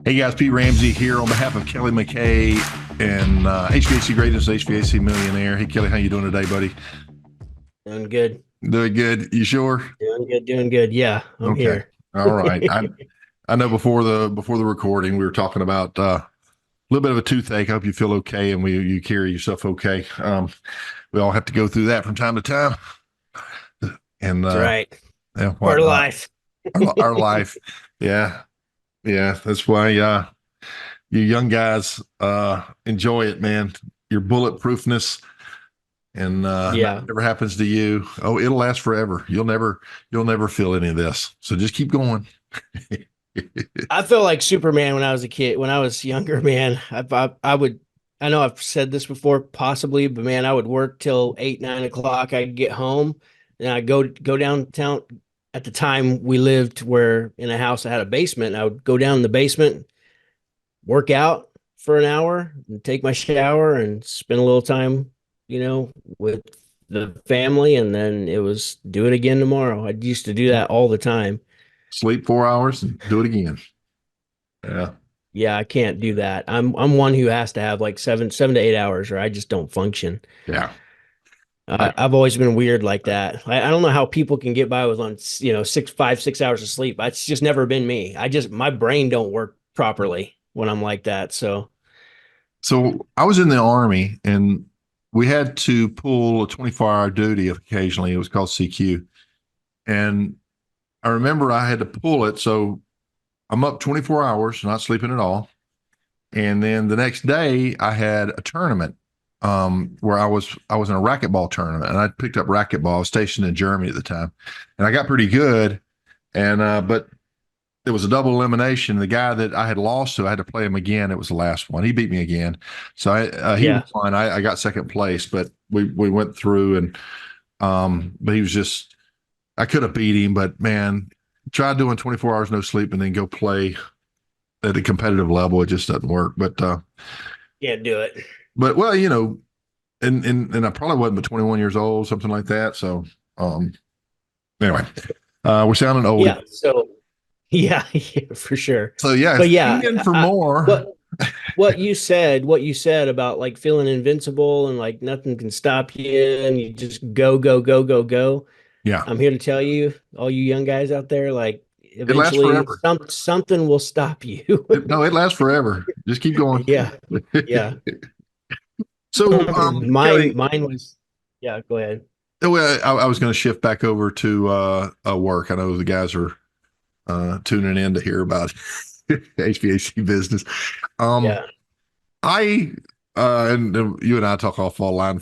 Hey guys, Pete Ramsey here on behalf of Kelly McKay and HVACgreatness, HVAC Millionaire. Hey Kelly, how you doing today, buddy? Doing good. Doing good. You sure? Doing good. Doing good. Yeah, I'm Okay. here. All right. I know before the recording we were talking about a little bit of a toothache. I hope you feel okay and you carry yourself okay. We all have to go through that from time to time, and That's right. yeah, Part of whatnot. life. Our life. Yeah, yeah. That's why you young guys enjoy it, man. Your bulletproofness and Yeah. nothing ever happens to you. Oh, it'll last forever. You'll never feel any of this. So just keep going. I felt like Superman when I was a kid. When I was younger, man, I would. I know I've said this before, possibly, but man, I would work till 8, 9 o'clock. I'd get home, and I'd go downtown. At the time, we lived where in a house that had a basement. I would go down in the basement, work out for an hour, and take my shower, and spend a little time, with the family, and then it was do it again tomorrow. I used to do that all the time. Sleep 4 hours and do it again. Yeah. Yeah, I can't do that. I'm one who has to have like 7 to 8 hours, or I just don't function. Yeah. I, I've always been weird like that. I don't know how people can get by with on 6 5 6 hours of sleep. It's just never been me. My brain don't work properly when I'm like that. So so I was in the army and we had to pull a 24-hour duty occasionally. It was called CQ. And I remember I had to pull it. So I'm up 24 hours, not sleeping at all. And then the next day I had a tournament where I was in a racquetball tournament and I picked up racquetball. I was stationed in Germany at the time, and I got pretty good. And but it was a double elimination. The guy that I had lost to, I had to play him again. It was the last one. He beat me again, so he yeah, won. I got second place, but we went through and but he was just I could have beat him, but man, try doing 24 hours no sleep and then go play at a competitive level. It just doesn't work. can't do it. But well, and I probably wasn't but 21 years old, something like that. So um, anyway, we're sounding old. Yeah. So yeah, yeah, for sure. So yeah, But tune yeah, in for more. what you said about like feeling invincible and like nothing can stop you and you just go, go, go, go, go. Yeah, I'm here to tell you, all you young guys out there, like it lasts eventually forever. something will stop you. No, it lasts forever. Just keep going. Yeah, yeah. So, Mine Kelly, mine was yeah, go ahead. well, I was going to shift back over to work. I know the guys are tuning in to hear about HVAC business. Um, Yeah. I and you and I talk offline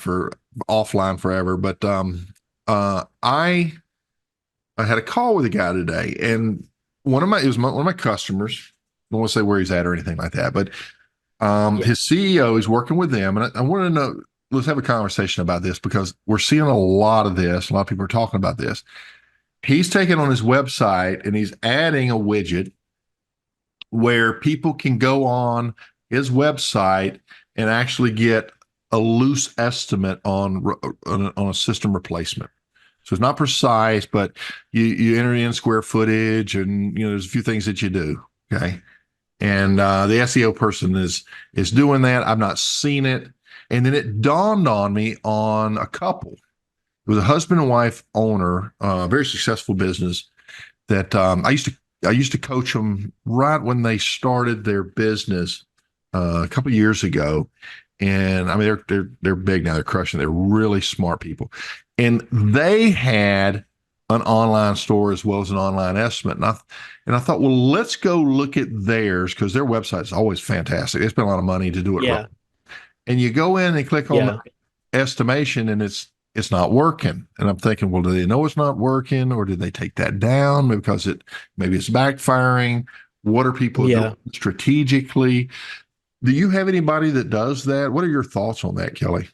forever, but I had a call with a guy today, and one of my customers. I don't want to say where he's at or anything like that, but Yeah. his CEO is working with them, and I want to know. Let's have a conversation about this because we're seeing a lot of this. A lot of people are talking about this. He's taken on his website and he's adding a widget where people can go on his website and actually get a loose estimate on a system replacement. So it's not precise, but you enter in square footage, and there's a few things that you do. Okay, and the SEO person is doing that. I've not seen it, and then it dawned on me on a couple. It was a husband and wife owner, very successful business that I used to coach them right when they started their business a couple of years ago, and I mean they're big now. They're crushing. They're really smart people, and they had an online store as well as an online estimate. And I thought, well, let's go look at theirs because their website is always fantastic. They spend a lot of money to do it right. Yeah. And you go in and click on the Yeah. estimation, and it's not working. And I'm thinking, well, do they know it's not working, or did they take that down because maybe it's backfiring? What are people doing Yeah. strategically? Do you have anybody that does that? What are your thoughts on that, Kelly?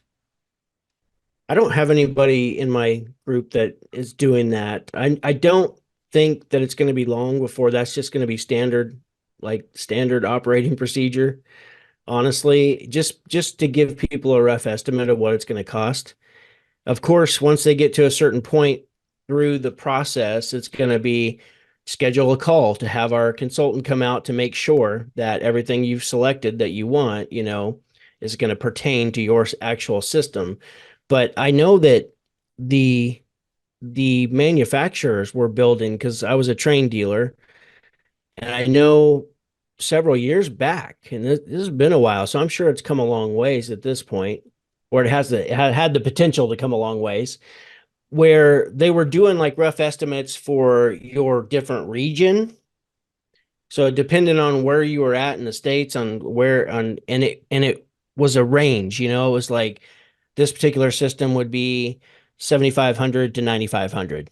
I don't have anybody in my group that is doing that. I don't think that it's going to be long before that's just going to be standard, like standard operating procedure. Honestly, just to give people a rough estimate of what it's going to cost. Of course, once they get to a certain point through the process, it's going to be schedule a call to have our consultant come out to make sure that everything you've selected that you want, is going to pertain to your actual system. But I know that the manufacturers were building, because I was a train dealer, and I know several years back, and this has been a while, so I'm sure it's come a long ways at this point, or it had the potential to come a long ways, where they were doing like rough estimates for your different region. So depending on where you were at in the States, on where on and it was a range, it was like this particular system would be 7,500 to 9,500,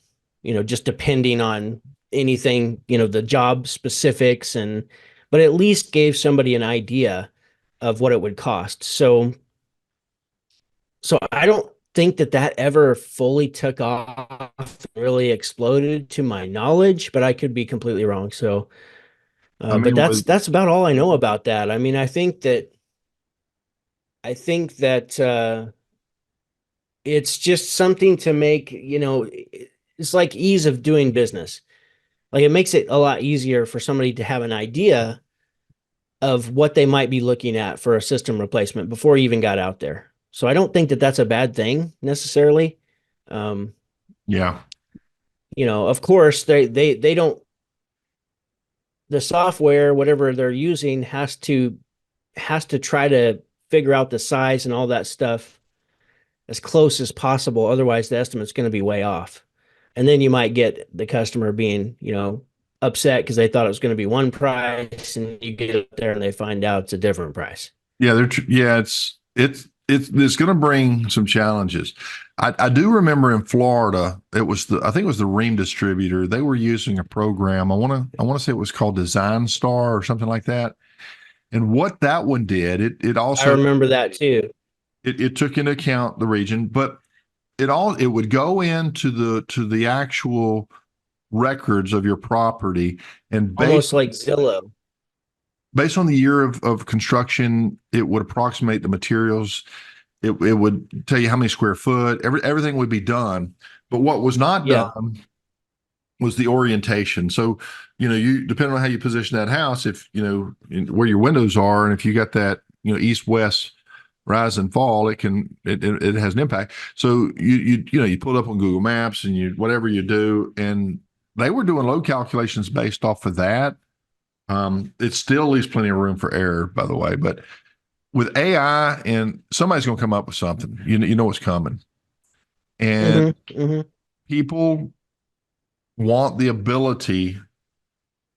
just depending on anything, the job specifics, and but at least gave somebody an idea of what it would cost. So I don't think that that ever fully took off, really exploded to my knowledge, but I could be completely wrong. So, I but mean, that's about all I know about that. I mean, I think that it's just something to make, it's like ease of doing business. Like it makes it a lot easier for somebody to have an idea of what they might be looking at for a system replacement before you even got out there. So I don't think that that's a bad thing necessarily. Um, yeah, of course they don't, the software, whatever they're using, has to try to figure out the size and all that stuff as close as possible. Otherwise, the estimate's going to be way off. And then you might get the customer being, upset because they thought it was going to be one price, and you get up there and they find out it's a different price. yeah, yeah. It's going to bring some challenges. I do remember in Florida, I think it was the Ream distributor. They were using a program. I want to say it was called Design Star or something like that. And what that one did, it I also remember that too. it took into account the region, but it would go into the actual records of your property, and Almost like Zillow. based on the year of construction, it would approximate the materials. It would tell you how many square foot, everything would be done. But what was not Yeah. done was the orientation. So, you depending on how you position that house, if where your windows are, and if you got that, east west rise and fall, it has an impact. So you pull it up on Google Maps, and you whatever you do, and they were doing load calculations based off of that. It still leaves plenty of room for error, by the way, but with AI, and somebody's going to come up with something, you know what's coming, and Mm-hmm. Mm-hmm. people want the ability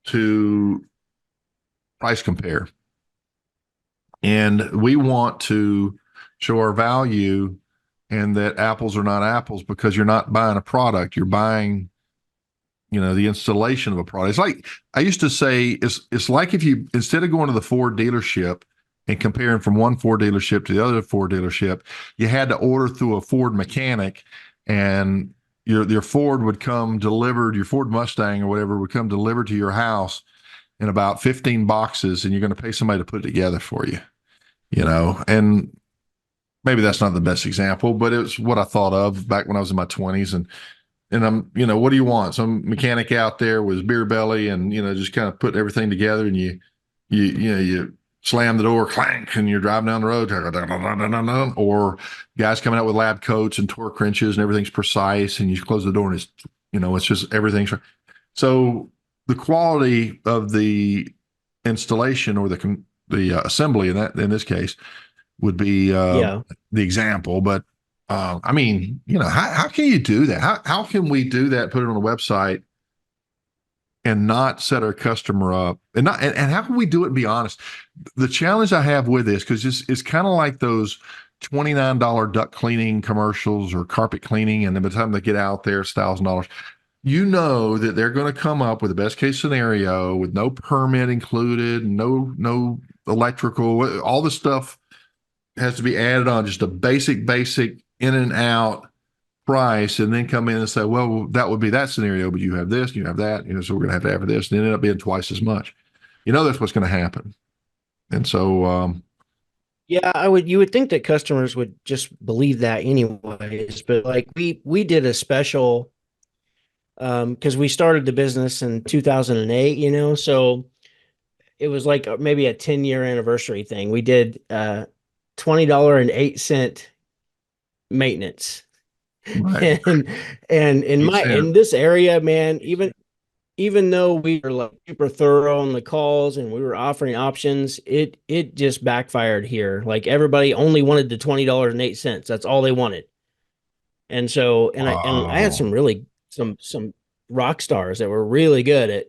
to price compare, and we want to show our value, and that apples are not apples, because you're not buying a product, you're buying the installation of a product. It's like I used to say, it's like if you, instead of going to the Ford dealership and comparing from one Ford dealership to the other Ford dealership, you had to order through a Ford mechanic, and your Ford would come delivered, your Ford Mustang or whatever would come delivered to your house in about 15 boxes, and you're going to pay somebody to put it together for you. And maybe that's not the best example, but it was what I thought of back when I was in my 20s. And I'm, what do you want? Some mechanic out there with his beer belly, and just kind of putting everything together, and you slam the door, clank, and you're driving down the road, or guys coming out with lab coats and torque wrenches, and everything's precise, and you close the door, and it's just everything's. So the quality of the installation, or the assembly, in this case, would be Yeah. the example. But I mean, how can you do that? How can we do that? Put it on a website and not set our customer up, and how can we do it and be honest? The challenge I have with this, because it's kind of like those $29 duct cleaning commercials or carpet cleaning, and then by the time they get out there, it's $1,000. You know that they're going to come up with the best case scenario with no permit included, no electrical, all the stuff has to be added on, just a basic in and out price, and then come in and say, well, that would be that scenario, but you have this, you have that, so we're going to have this, and it ended up being twice as much. That's what's going to happen. And so, Yeah, you would think that customers would just believe that anyways, but like we did a special because we started the business in 2008, so it was like maybe a 10-year anniversary thing. We did $20.08 maintenance. Right. And in Makes my sense. in this area, man, even though we were like super thorough on the calls and we were offering options, it just backfired here. Like everybody only wanted the $20.08. That's all they wanted. And so, and I had Oh, some really some rock stars that were really good at,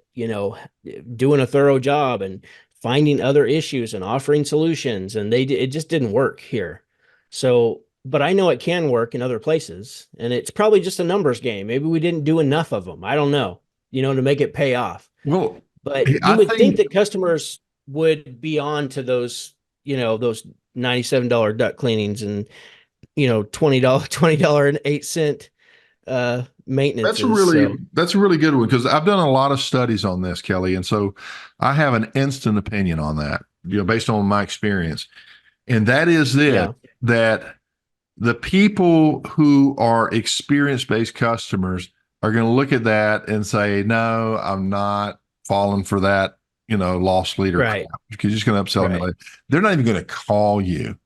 doing a thorough job and finding other issues and offering solutions, and it just didn't work here. So, but I know it can work in other places, and it's probably just a numbers game. Maybe we didn't do enough of them. I don't know, to make it pay off. well, But you I would think think, that customers would be on to those, those $97 duct cleanings and $20.08 maintenances. So that's a really good one because I've done a lot of studies on this, Kelly, and so I have an instant opinion on that, based on my experience, and that is this: yeah, that the people who are experience-based customers are going to look at that and say, "No, I'm not falling for that, loss leader crap. right, Because you're just going to upsell me right. later." They're not even going to call you.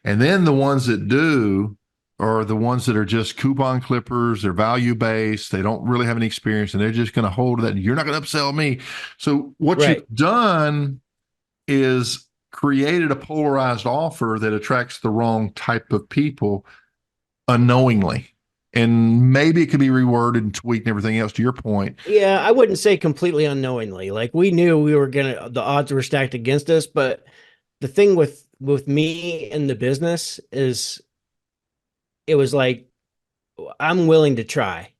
And then the ones that do are the ones that are just coupon clippers. They're value based. They don't really have any experience, and they're just going to hold that. You're not going to upsell me. So what you've Right. done is created a polarized offer that attracts the wrong type of people unknowingly. And maybe it could be reworded and tweaked and everything else to your point. Yeah, I wouldn't say completely unknowingly. Like we knew we were the odds were stacked against us, but the thing with me and the business is it was like I'm willing to try.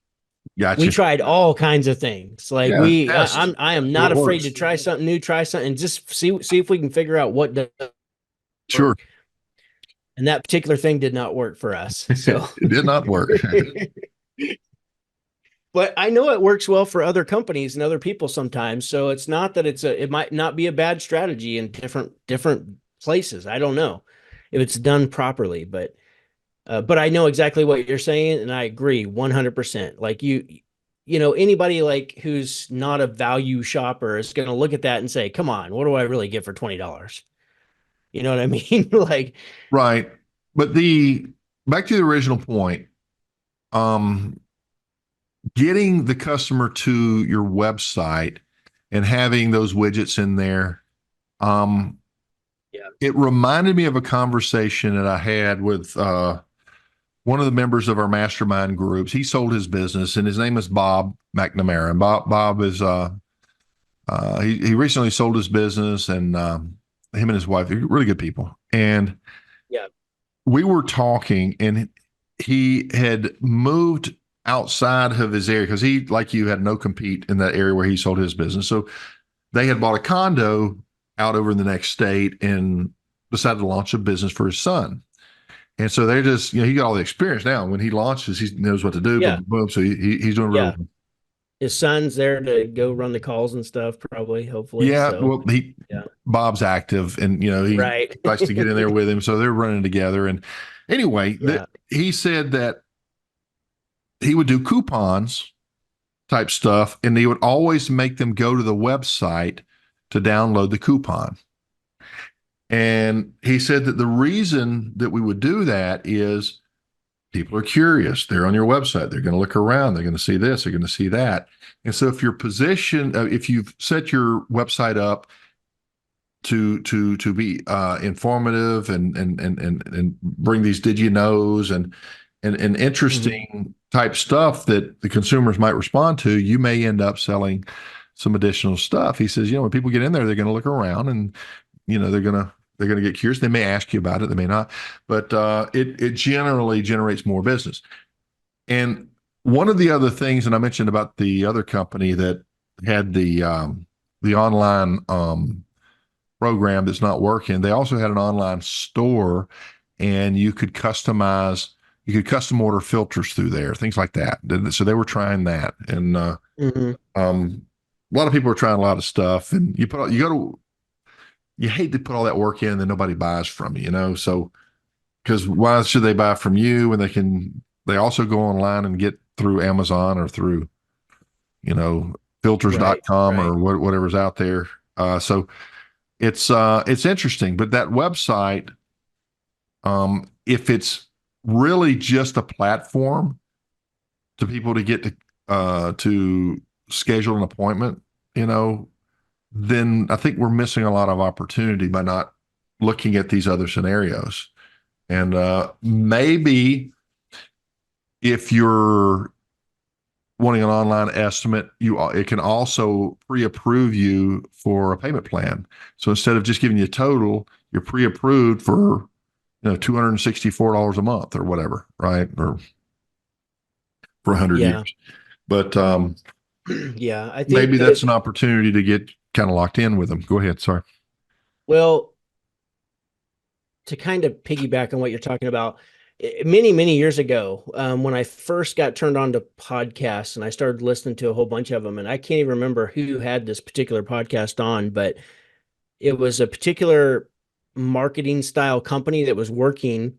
We Gotcha. tried all kinds of things. Like Yeah. Test. I am So not it afraid to works. try something new, try something, and just see if we can figure out what does Sure. work. And that particular thing did not work for us. So It did not work. but I know it works well for other companies and other people sometimes. So it's not that it might not be a bad strategy in different places. I don't know if it's done properly, but I know exactly what you're saying, and I agree 100%. Like anybody like who's not a value shopper is going to look at that and say, "Come on, what do I really get for $20?" You know what I mean? Like, Right. But the back to the original point, um, getting the customer to your website and having those widgets in there, um, yeah, it reminded me of a conversation that I had with one of the members of our mastermind groups. He sold his business, and his name is Bob McNamara. And Bob is he recently sold his business, and him and his wife, are really good people. And yeah, we were talking, and he had moved outside of his area because he, like you, had no compete in that area where he sold his business. So they had bought a condo out over in the next state and decided to launch a business for his son. And so they're just, he got all the experience now. When he launches, he knows what to do. yeah, Boom, boom. So he's doing really yeah. well. His son's there to go run the calls and stuff, probably, hopefully. Yeah, So, well, yeah, Bob's active, and he right. likes to get in there with him, so they're running together. And anyway, Yeah. he said that he would do coupons type stuff, and he would always make them go to the website to download the coupon. And he said that the reason that we would do that is people are curious. They're on your website. They're going to look around. They're going to see this. They're going to see that. And so if your position, if you've set your website up to be informative and bring these did you knows and Mhm. interesting type stuff that the consumers might respond to, you may end up selling some additional stuff. He says, when people get in there, they're going to look around, and they're going to get curious. They may ask you about it, they may not, but it generally generates more business. And one of the other things, and I mentioned about the other company that had the online program that's not working. They also had an online store, and you could custom order filters through there, things like that. So they were trying that, and Mhm. a lot of people are trying a lot of stuff. And you hate to put all that work in, and then nobody buys from you. So because why should they buy from you when they also go online and get through Amazon or through Right. filters.com or Right. whatever's out there. So it's interesting, but that website, if it's really just a platform to people to get to schedule an appointment, you know, then I think we're missing a lot of opportunity by not looking at these other scenarios. And maybe if you're wanting an online estimate, it can also pre-approve you for a payment plan. So instead of just giving you a total, you're pre-approved for $264 a month or whatever, right? Or for 100 Yeah. years. But Yeah. I think maybe that's that, an opportunity to get kind of locked in with them. Go ahead. Sorry. well, to kind of piggyback on what you're talking about, many, many years ago, when I first got turned on to podcasts and I started listening to a whole bunch of them, and I can't even remember who had this particular podcast on, but it was a particular marketing style company that was working.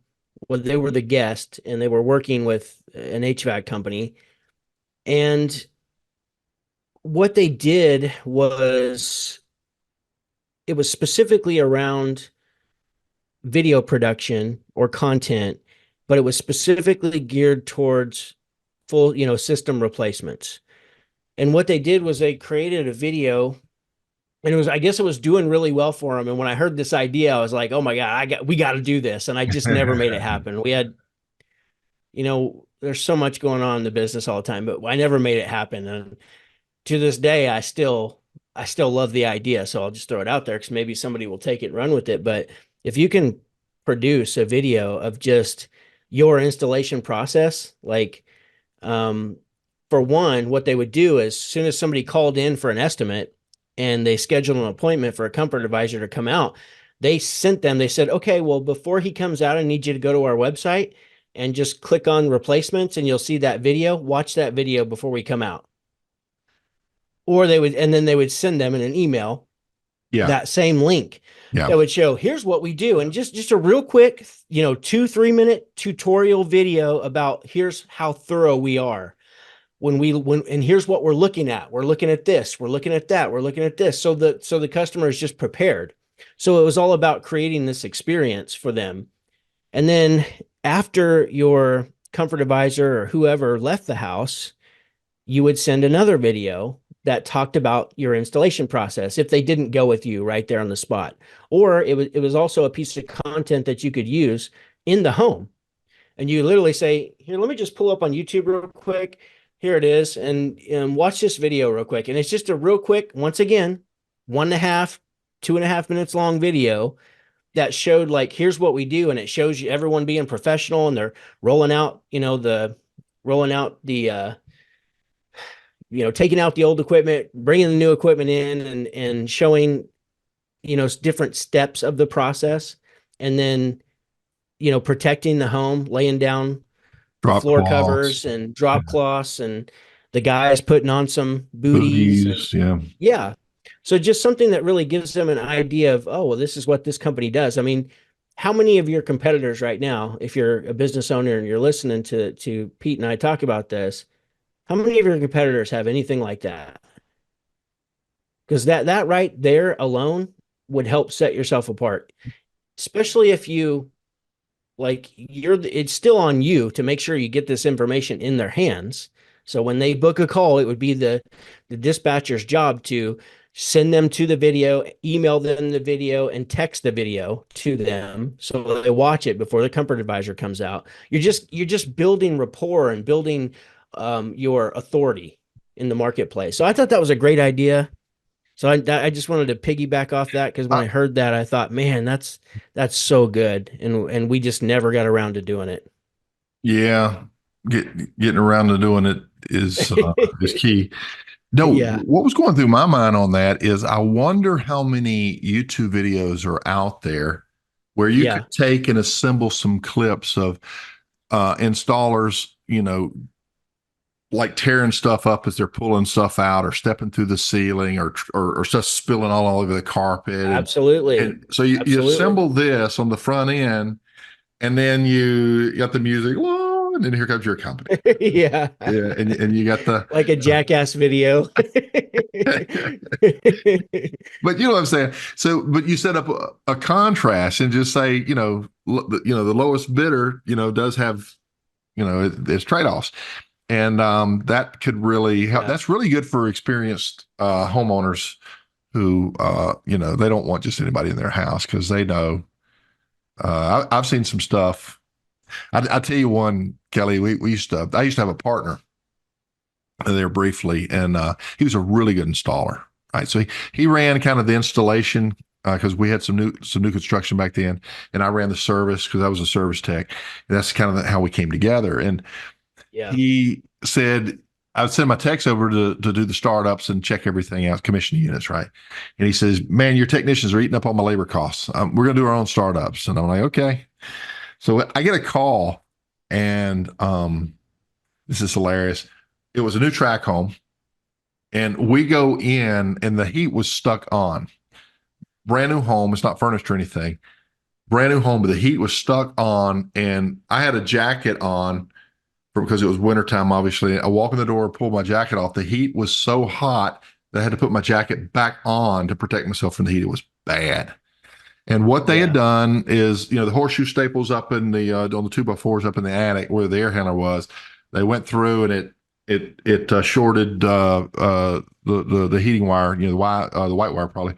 Well, they were the guest and they were working with an HVAC company. And what they did was it was specifically around video production or content, but it was specifically geared towards full, system replacements. And what they did was they created a video, and I guess it was doing really well for them. And when I heard this idea, I was like, oh my God, we got to do this. And I just never made it happen. We had, there's so much going on in the business all the time, but I never made it happen. And to this day, I still love the idea. So I'll just throw it out there because maybe somebody will take it and run with it. But if you can produce a video of just your installation process, like, um, for one, what they would do is as soon as somebody called in for an estimate and they scheduled an appointment for a comfort advisor to come out, they said, okay, well, before he comes out, I need you to go to our website and just click on replacements and you'll see that video. Watch that video before we come out. And then they would send them in an email Yeah. that same link Yeah. that would show, here's what we do. And just a real quick, 2-3 minute tutorial video about here's how thorough we are and here's what we're looking at. We're looking at this, we're looking at that, we're looking at this. So the customer is just prepared. So it was all about creating this experience for them. And then after your comfort advisor or whoever left the house, you would send another video that talked about your installation process if they didn't go with you right there on the spot. Or it was also a piece of content that you could use in the home. And you literally say, here, let me just pull up on YouTube real quick. Here it is. And watch this video real quick. And it's just a real quick, once again, 1.5, 2.5 minutes long video that showed like, here's what we do. And it shows you everyone being professional and they're rolling out, taking out the old equipment, bringing the new equipment in and showing, different steps of the process. And then, protecting the home, laying down Drop floor cloths, covers and drop cloths and the guys putting on some booties and booties. Yeah. yeah. So just something that really gives them an idea of, oh, well, this is what this company does. I mean, how many of your competitors right now, if you're a business owner and you're listening to Pete and I talk about this, how many of your competitors have anything like that? Because that right there alone would help set yourself apart, especially if you it's still on you to make sure you get this information in their hands. So when they book a call, it would be the dispatcher's job to send them to the video, email them the video, and text the video to them so they watch it before the comfort advisor comes out. You're just building rapport and building your authority in the marketplace. So I thought that was a great idea. So I just wanted to piggyback off that because when Uh, I heard that, I thought, man, that's so good, and we just never got around to doing yeah. Getting around to doing it is it. key. No, Yeah, what was going through my mind on that is I wonder how many YouTube videos are out there where you yeah, could take and assemble some clips of installers, like tearing stuff up as they're pulling stuff out or stepping through the ceiling or stuff spilling all over the carpet. absolutely, And so you absolutely. assemble this on the front end and then you got the music, "La, and then here comes your company. Yeah. Yeah, and you got the Like a jackass video. but you know what I'm saying. So, but you set up a contrast and just say, the lowest bidder, does have, there's trade offs, and that could really help. Yeah. That's really good for experienced homeowners who, they don't want just anybody in their house because they know. I've seen some stuff. I tell you one, Kelly. I used to have a partner there briefly, and he was a really good installer. Right, so he ran kind of the installation because we had some new construction back then, and I ran the service because I was a service tech. And that's kind of how we came together. And Yeah. he said I would send my techs over to do the startups and check everything out, commission units, right? And he says, "Man, your technicians are eating up all my labor costs. We're going to do our own startups." And I'm like, "Okay." So I get a call, and this is hilarious. It was a new track home, and we go in, and the heat was stuck on. Brand new home. It's not furnished or anything. Brand new home, but the heat was stuck on, and I had a jacket on because it was wintertime, obviously. I walk in the door, pull my jacket off. The heat was so hot that I had to put my jacket back on to protect myself from the heat. It was bad. And what they had Yeah. done is, the horseshoe staples up in the on the 2x4s up in the attic where the air handler was. They went through and it shorted the heating wire, the white wire probably,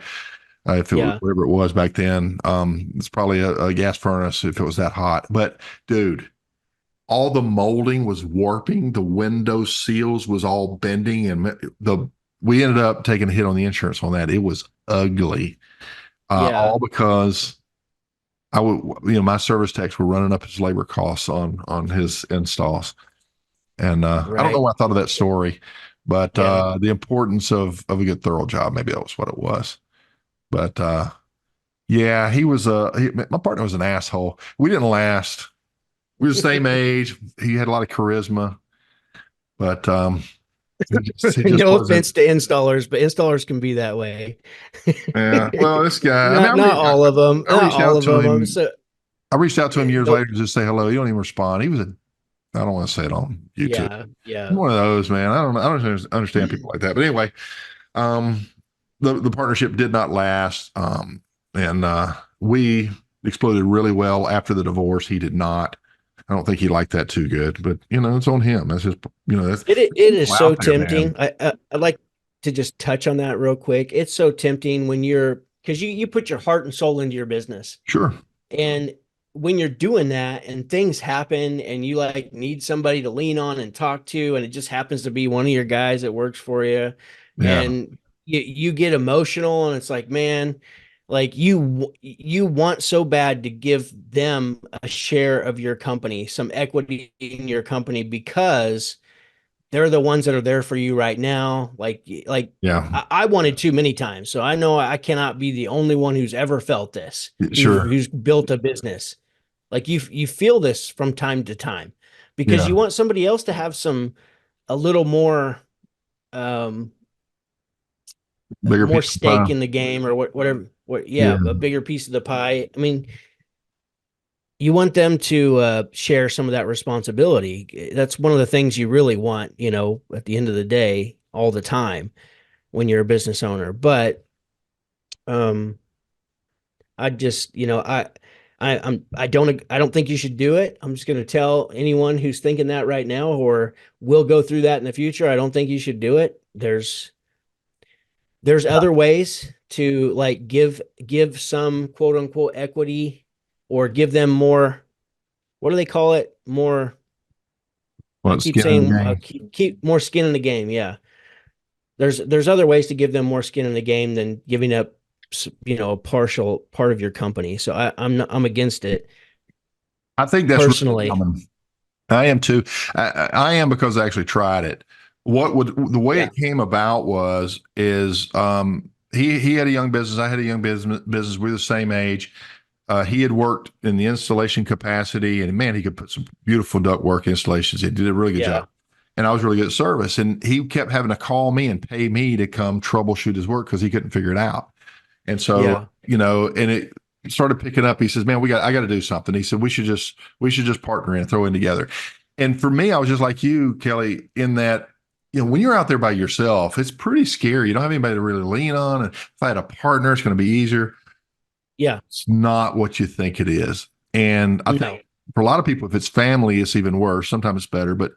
if it was Yeah. whatever it was back then. It's probably a gas furnace if it was that hot. But dude, all the molding was warping. The window seals was all bending, and we ended up taking a hit on the insurance on that. It was ugly, Yeah. all because I would, my service techs were running up his labor costs on his installs. And I don't know Right. why I thought of that story, but Yeah. the importance of a good thorough job, maybe that was what it was. But yeah, my partner was an asshole. We didn't last. We were the same age. He had a lot of charisma, but he just No wasn't. offense to installers, but installers can be that way. Yeah. Well, this guy. I mean, Not all of them. I Not reached all out of to them. him. I reached out to him years No. later to just say hello. He don't even respond. He was a. I don't want to say it on YouTube. Yeah. Yeah. One of those, man. I don't understand people like that. But anyway, um, the partnership did not last, and we exploded really well after the divorce. He did not. I don't think he liked that too good, but it's on him. That's just that's It is people so out there, man. tempting. I'd like to just touch on that real quick. It's so tempting when because you put your heart and soul into your business. Sure. And when you're doing that and things happen and you like need somebody to lean on and talk to, and it just happens to be one of your guys that works for you, Yeah. and you get emotional and it's like, man, like you want so bad to give them a share of your company, some equity in your company because they're the ones that are there for you right now. Like Yeah. I wanted too many times. So I know I cannot be the only one who's ever felt this, Sure. who's built a business. Like you feel this from time to time because Yeah. you want somebody else to have a little um Bigger more piece of the stake pie. in the game or whatever Yeah. yeah, a bigger piece of the pie. I mean, you want them to share some of that responsibility. That's one of the things you really want, at the end of the day, all the time when you're a business owner. But um, I just, I don't think you should do it. I'm just going to tell anyone who's thinking that right now or will go through that in the future. I don't think you should do it. There's other ways to like give some quote unquote equity or give them more. What do they call it? More. I Well, keep skin in the saying game. keep more skin in the game. Yeah, there's other ways to give them more skin in the game than giving up, a partial part of your company. So I'm against it I think that's really personally. common. I am too. I am because I actually tried it. The way Yeah, it came about is he had a young business. I had a young business. We're the same age. He had worked in the installation capacity, and man, he could put some beautiful ductwork installations. He did a really good yeah, job, and I was really good at service. And he kept having to call me and pay me to come troubleshoot his work because he couldn't figure it out. And so, yeah, and it started picking up. He says, "Man, I got to do something." He said, "We should just partner and throw in together." And for me, I was just like you, Kelly, in that, when you're out there by yourself, it's pretty scary. You don't have anybody to really lean on. And if I had a partner, it's going to be easier. Yeah. It's not what you think it is. And I think No, for a lot of people, if it's family, it's even worse. Sometimes it's better, but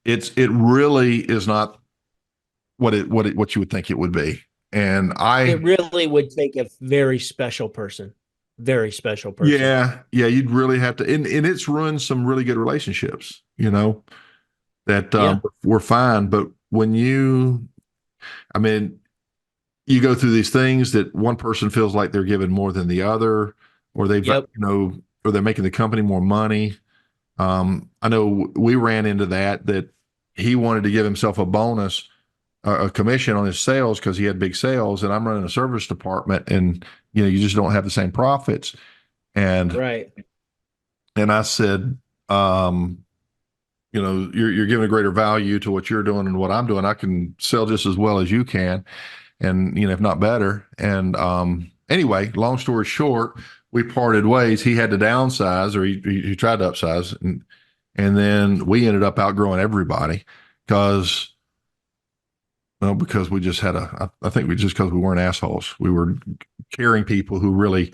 it really is not what you would think it would be. And it really would take a very special person, very special person. yeah, you'd really have to, and it's ruined some really good relationships, that Yeah. were fine. But when I mean, you go through these things that one person feels like they're given more than the other, or Yep. or they're making the company more money. I know we ran into that he wanted to give himself a bonus, a commission on his sales because he had big sales, and I'm running a service department, and you just don't have the same profits. And Right. I said, you're giving a greater value to what you're doing and what I'm doing. I can sell just as well as you can, and if not better. And anyway, long story short, we parted ways. He had to downsize, or he tried to upsize, and then we ended up outgrowing everybody because because we just had I think we just because we weren't assholes. We were caring people who really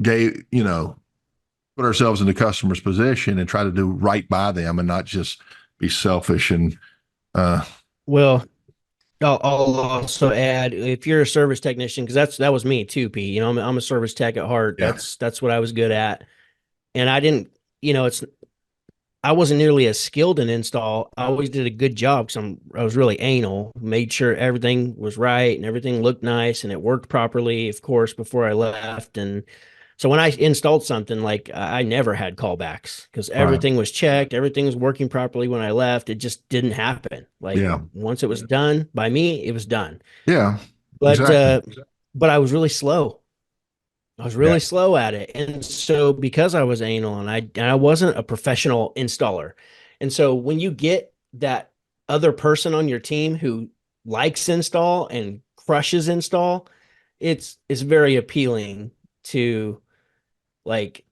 gave, put ourselves in the customer's position and try to do right by them and not just be selfish and uh Well, I'll also add, if you're a service technician, because that was me too, Pete. I'm a service tech at heart. yeah, That's what I was good at, and I didn't. It's I wasn't nearly as skilled in install. I always did a good job because I was really anal, made sure everything was right and everything looked nice and it worked properly, of course, before I left. And so when I installed something, like I never had callbacks because right, everything was checked, everything was working properly when I left. It just didn't happen. Like yeah, once it was done by me, it was done. yeah, But exactly, but I was really slow. I was yeah, really slow at it. And so because I was anal and I wasn't a professional installer. And so when you get that other person on your team who likes install and crushes install, it's very appealing to like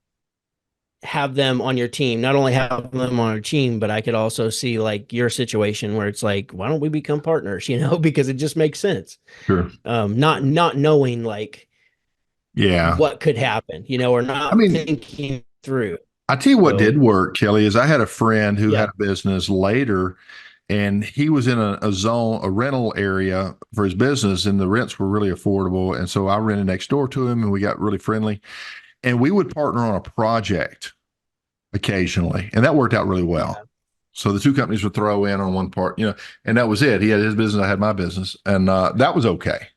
have them on your team. Not only have them on our team, but I could also see like your situation where it's like, why don't we become partners, because it just makes sense. sure, Not knowing like yeah. what could happen, or I not mean, thinking through. I tell you what So did work, Kelly, is I had a friend who had yeah, a business later, and he was in a zone, a rental area for his business, and the rents were really affordable. And so I rented next door to him, and we got really friendly. And we would partner on a project occasionally, and that worked out really well. yeah, So the two companies would throw in on one part, and that was it. He had his business, I had my business, and that was okay.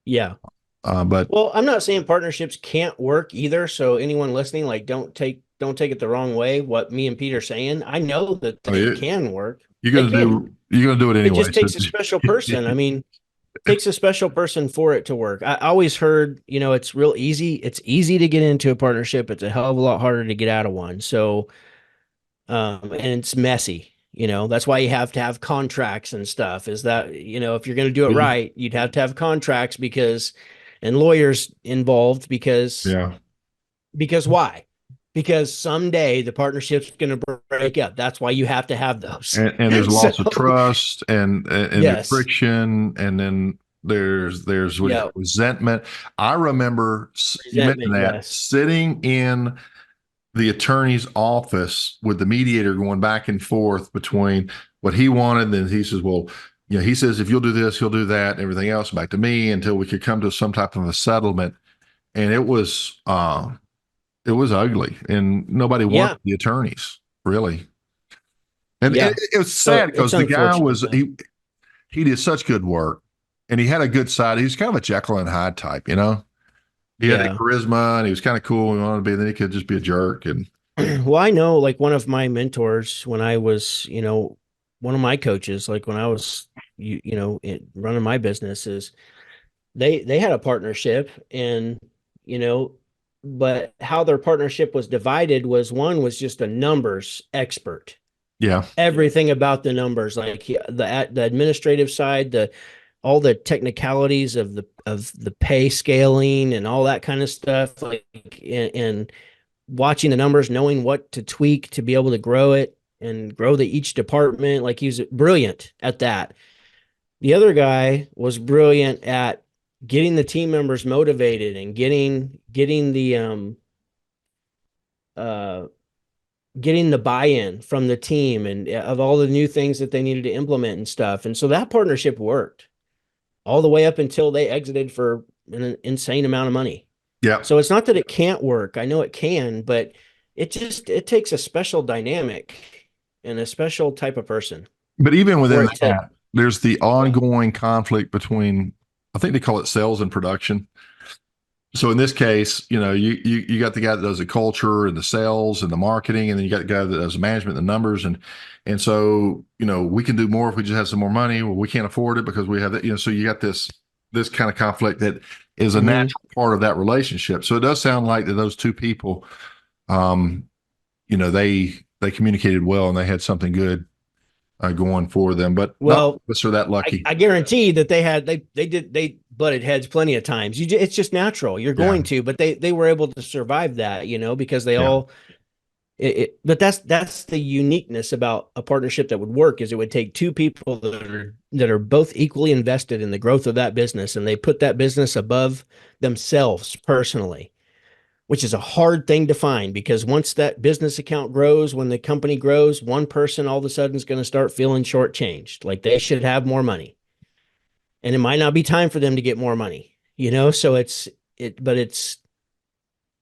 yeah. But Well, I'm not saying partnerships can't work either. So anyone listening, like, don't take it the wrong way. What me and Pete are saying, I know that I they mean, can work. you're They gonna can. do you're gonna do it It anyway. just So takes a special person. I mean, takes a special person for it to work. I always heard, it's real easy. It's easy to get into a partnership. It's a hell of a lot harder to get out of one. So and it's messy. That's why you have to have contracts and stuff. Is that if you're going to do it right, you'd have to have contracts and lawyers involved yeah, because why? Because someday the partnership's going to break up. That's why you have to have those. and there's So loss of trust, and there's yes, friction, and then there's what do you yeah, call resentment. I remember you resentment. mentioned that Yes, sitting in the attorney's office with the mediator going back and forth between what he wanted, and then he says, well, he says if you'll do this, he'll do that, and everything else back to me until we could come to some type of a settlement. And it was ugly, and nobody wanted yeah, the attorneys really. And yeah. it was So sad it's because the guy unfortunate, was but he did such good work, and he had a good side. He was kind of a Jekyll and Hyde type, He had the yeah. charisma, and he was kind of cool. We wanted to be, and then he could just be a jerk. And Well, I know like one of my mentors when I was, one of my coaches, like when I was, running my businesses, they had a partnership and, you know, but how their partnership was divided was one was just a numbers expert, yeah, everything about the numbers, like the administrative side, all the technicalities of the pay scaling and all that kind of stuff, like and watching the numbers, knowing what to tweak to be able to grow it. and grow each department. Like he was brilliant at that. The other guy was brilliant at getting the team members motivated and getting the uh getting the buy-in from the team and of all the new things that they needed to implement and stuff. And so that partnership worked all the way up until they exited for an insane amount of money. Yeah. So it's not that it can't work. I know it can, but it takes a special dynamic and a special type of person But even for within it to, that, there's the yeah. ongoing conflict between, I think they call it sales and production. So in this case, you got the guy that does the culture and the sales and the marketing, and then you got the guy that does the management, and the numbers, and so we can do more if we just have some more money. Well, we can't afford it because we have that. So you got this kind of conflict that is a Mhm. natural part of that relationship. So it does sound like that those two people, um, they communicated well and they had something good going for them. But not all Well, of us are that lucky. I guarantee that they butted heads plenty of times. It's just natural. You're Yeah, going to, but they were able to survive that, because they yeah, all but that's the uniqueness about a partnership that would work is it would take two people that are both equally invested in the growth of that business and they put that business above themselves personally, which is a hard thing to find because once that business account grows, when the company grows, one person all of a sudden is going to start feeling shortchanged, like they should have more money, and it might not be time for them to get more money, So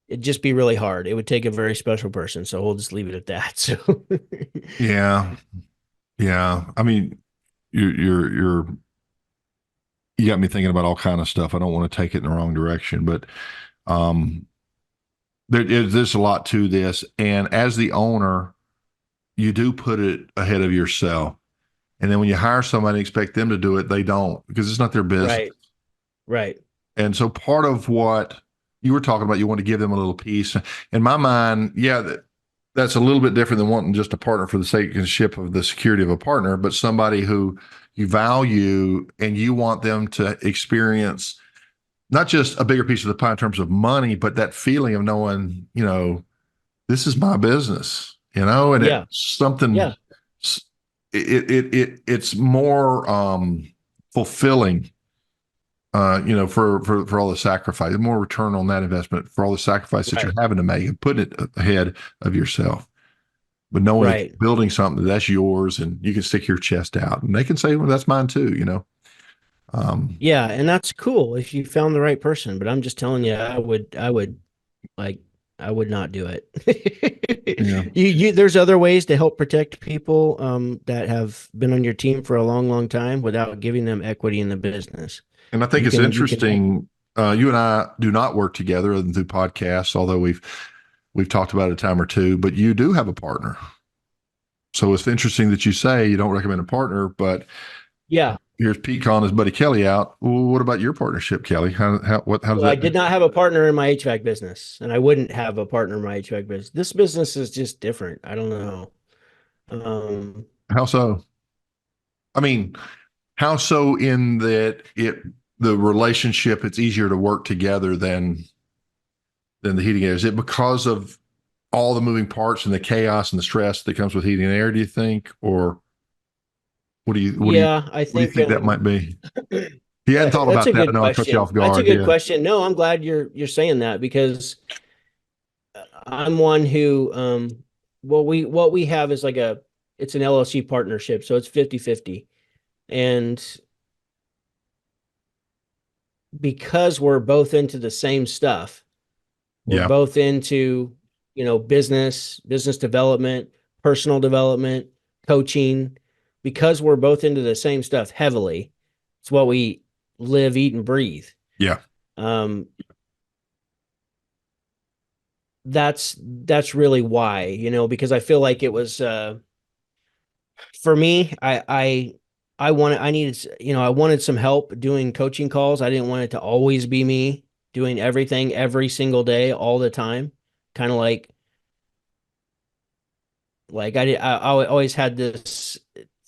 it'd just be really hard. It would take a very special person. So we'll just leave it at that. So yeah, yeah. I mean, you're you got me thinking about all kind of stuff. I don't want to take it in the wrong direction, but um, there's a lot to this. And as the owner, you do put it ahead of yourself. And then when you hire somebody and expect them to do it, they don't because it's not their business. right, right, And so part of what you were talking about, you want to give them a little piece. In my mind, yeah, that's a little bit different than wanting just a partner for the sake of the security of a partner, but somebody who you value and you want them to experience not just a bigger piece of the pie in terms of money, but that feeling of knowing, this is my business, and yeah, it's something, yeah, it's more fulfilling, for all the sacrifice, more return on that investment for all the sacrifice that you're right, having to make and putting it ahead of yourself. But knowing that right. you're building something that's yours and you can stick your chest out and they can say, well, that's mine too. Um, Yeah, and that's cool if you found the right person. But I'm just telling you, like, I would not do it. yeah. There's other ways to help protect people that have been on your team for a long, long time without giving them equity in the business. And I think it's You can help. interesting. You and I do not work together other than through podcasts, although we've talked about it a time or two, but you do have a partner. So it's interesting that you say you don't recommend a partner, but Yeah. here's Pete calling his buddy Kelly out. Well, what about your partnership, Kelly? How does Well, I that did not have a partner in my HVAC business, and I wouldn't have a partner in my HVAC business. This business is just different. I don't know. Um, how so? I mean, how so in that the relationship it's easier to work together than the heating air? Is it because of all the moving parts and the chaos and the stress that comes with heating and air, do you think? Or what do you what do you yeah, I what do you think think that might be? He hadn't thought that's about a that. I good know I cut you question. off That's a guard. good Yeah. question. No, I'm glad you're saying that because I'm one who what we have is like it's an LLC partnership, so it's 50-50. And because we're both into the same stuff, we're Yeah. both into, business development, personal development, coaching, because we're both into the same stuff heavily. It's what we live, eat, and breathe. Yeah. Um, that's really why, because I feel like it was for me, I needed, I wanted some help doing coaching calls. I didn't want it to always be me doing everything every single day, all the time. Kind of like I always had this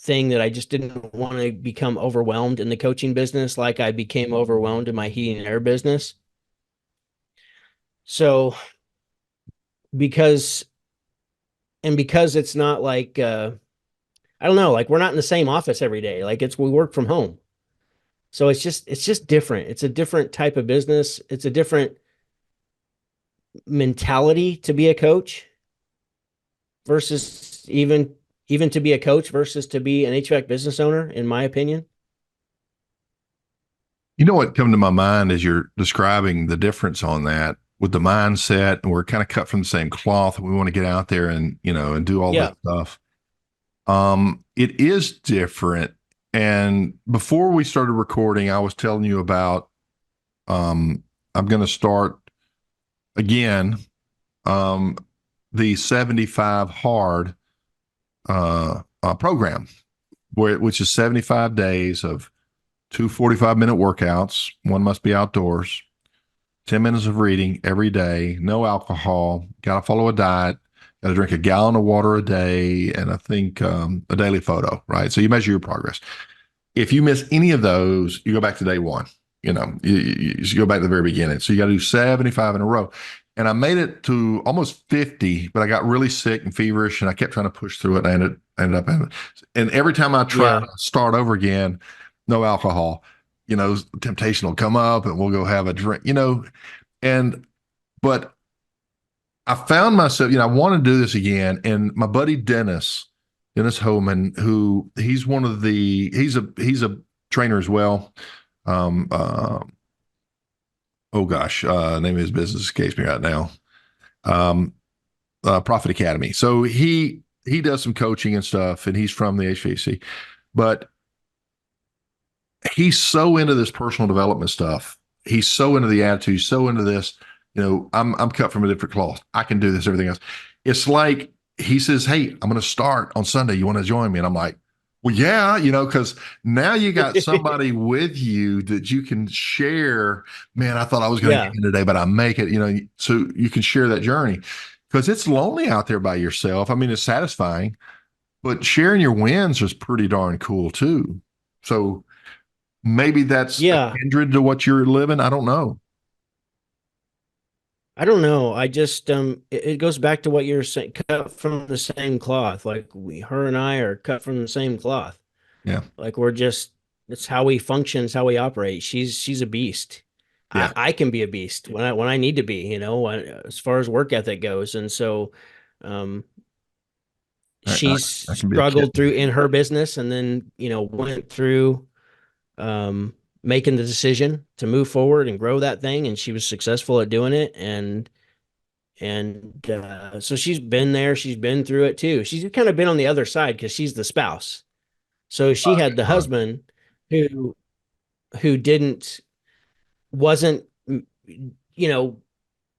thing that I just didn't want to become overwhelmed in the coaching business, like I became overwhelmed in my heating and air business. So because and because it's not like I don't know, like we're not in the same office every day. Like we work from home. So it's just different. It's a different type of business. It's a different mentality to be a coach versus even to be a coach versus to be an HVAC business owner, in my opinion. You know what come to my mind as you're describing the difference on that with the mindset, and we're kind of cut from the same cloth. We want to get out there and and do all this Yeah. stuff. It is different. And before we started recording, I was telling you about I'm going to start again the 75 hard program, which is 75 days of two 45-minute workouts. One must be outdoors, 10 minutes of reading every day, no alcohol, got to follow a diet, got to drink a gallon of water a day, and I think a daily photo, right? So you measure your progress. If you miss any of those, you go back to day one. You go back to the very beginning. So you got to do 75 in a row. And I made it to almost 50, but I got really sick and feverish, and I kept trying to push through it. And I ended up having, and every time I try Yeah. to start over again, no alcohol, temptation will come up, and we'll go have a drink, and but I found myself, I want to do this again. And my buddy Dennis Homan, who he's a trainer as well. Um, uh, oh gosh, name of his business escapes me right now. Um, Profit Academy. So he does some coaching and stuff, and he's from the HVAC, but he's so into this personal development stuff. He's so into the attitude. He's so into this. I'm cut from a different cloth. I can do this. Everything else. It's like he says, "Hey, I'm going to start on Sunday. You want to join me?" And I'm like, "Well, yeah, because now you got somebody with you that you can share. Man, I thought I was going to Yeah. get in today, but I make it. So you can share that journey because it's lonely out there by yourself. I mean, it's satisfying, but sharing your wins is pretty darn cool too. So maybe that's a Yeah. kindred to what you're living. I don't know. I don't know. I just it goes back to what you're saying, cut from the same cloth. Like her and I are cut from the same cloth. Yeah. Like we're just it's how we function, it's how we operate. She's a beast. I Yeah. I can be a beast when I need to be, as far as work ethic goes. And so um I, she's I can be a kid. struggled through in her business and then, went through um making the decision to move forward and grow that thing, and she was successful at doing it. And so she's been there, she's been through it too. She's kind of been on the other side because she's the spouse. So she had the Right. husband who didn't wasn't you know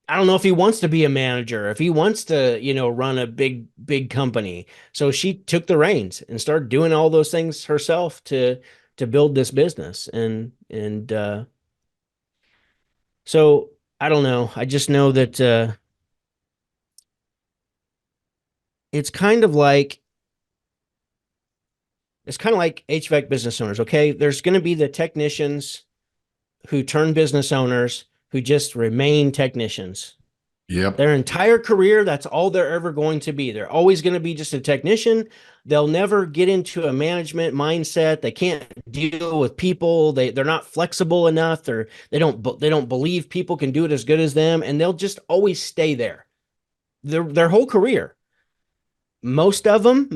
I don't know if he wants to be a manager, if he wants to run a big company. So she took the reins and started doing all those things herself to build this business. And so I don't know, I just know that it's kind of like HVAC business owners. Okay, there's going to be the technicians who turn business owners who just remain technicians Yep. their entire career. That's all they're ever going to be. They're always going to be just a technician. They'll never get into a management mindset. They can't deal with people. They're not flexible enough. They don't believe people can do it as good as them, and they'll just always stay there their whole career. Most of them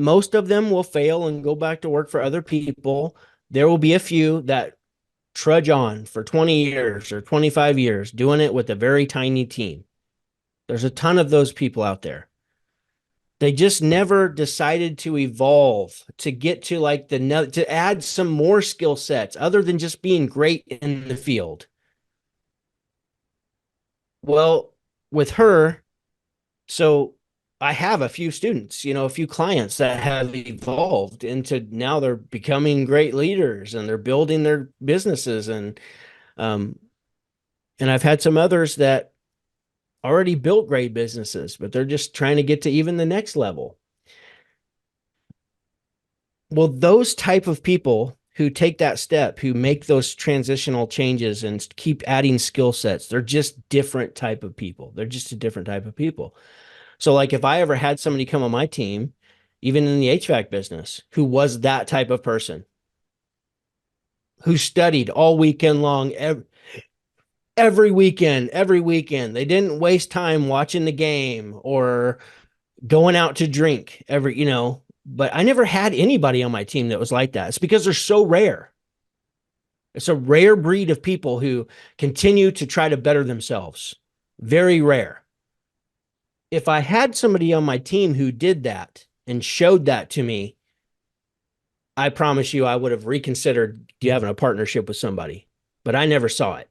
will fail and go back to work for other people. There will be a few that trudge on for 20 years or 25 years doing it with a very tiny team. There's a ton of those people out there. They just never decided to evolve to get to like to add some more skill sets other than just being great in the field. Well, with her, so I have a few students, a few clients that have evolved into now they're becoming great leaders and they're building their businesses. Um and I've had some others that already built great businesses, but they're just trying to get to even the next level. Well, those type of people who take that step, who make those transitional changes and keep adding skill sets, they're just different type of people. They're just a different type of people. So like if I ever had somebody come on my team, even in the HVAC business, who was that type of person, who studied all weekend long, every weekend, they didn't waste time watching the game or going out to drink but I never had anybody on my team that was like that. It's because they're so rare. It's a rare breed of people who continue to try to better themselves. Very rare. If I had somebody on my team who did that and showed that to me, I promise you I would have reconsidered having a partnership with somebody. But I never saw it.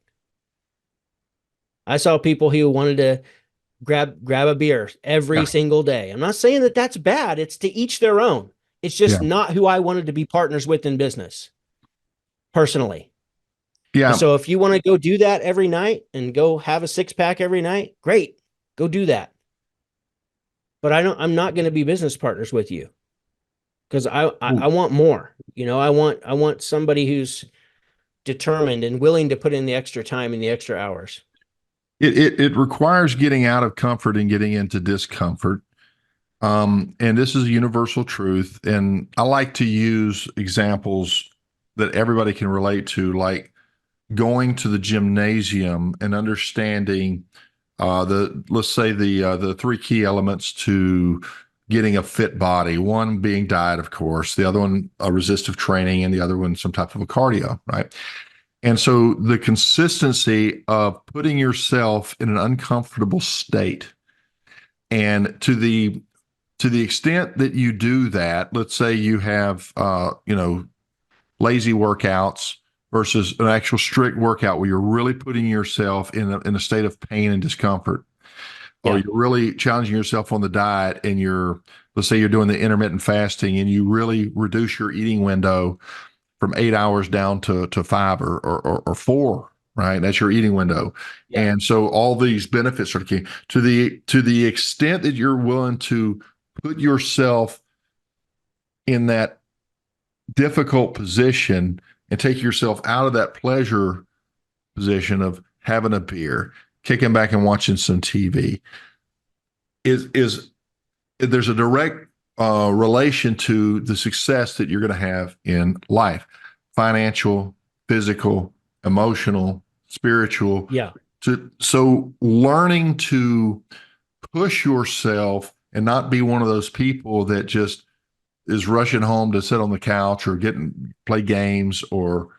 I saw people who wanted to grab a beer every Yeah. single day. I'm not saying that that's bad. It's to each their own. It's just Yeah. not who I wanted to be partners with in business personally. And Yeah. so if you want to go do that every night and go have a six pack every night, great. Go do that. But I'm not going to be business partners with you because I want more. I want somebody who's determined and willing to put in the extra time and the extra hours. It requires getting out of comfort and getting into discomfort. And this is a universal truth. And I like to use examples that everybody can relate to, like going to the gymnasium and understanding let's say the three key elements to getting a fit body. One being diet, of course, the other one resistive training, and the other one some type of a cardio, right? And so the consistency of putting yourself in an uncomfortable state, and to the extent that you do that, let's say you have lazy workouts versus an actual strict workout where you're really putting yourself in a state of pain and discomfort, or Yeah. you're really challenging yourself on the diet, and let's say you're doing the intermittent fasting and you really reduce your eating window from 8 hours down to five or four, right? That's your eating window. Yeah. And so all these benefits are key to the extent that you're willing to put yourself in that difficult position and take yourself out of that pleasure position of having a beer, kicking back and watching some TV. Is There's a direct relation to the success that you're going to have in life, financial, physical, emotional, spiritual. Yeah. So learning to push yourself and not be one of those people that just is rushing home to sit on the couch or play games, or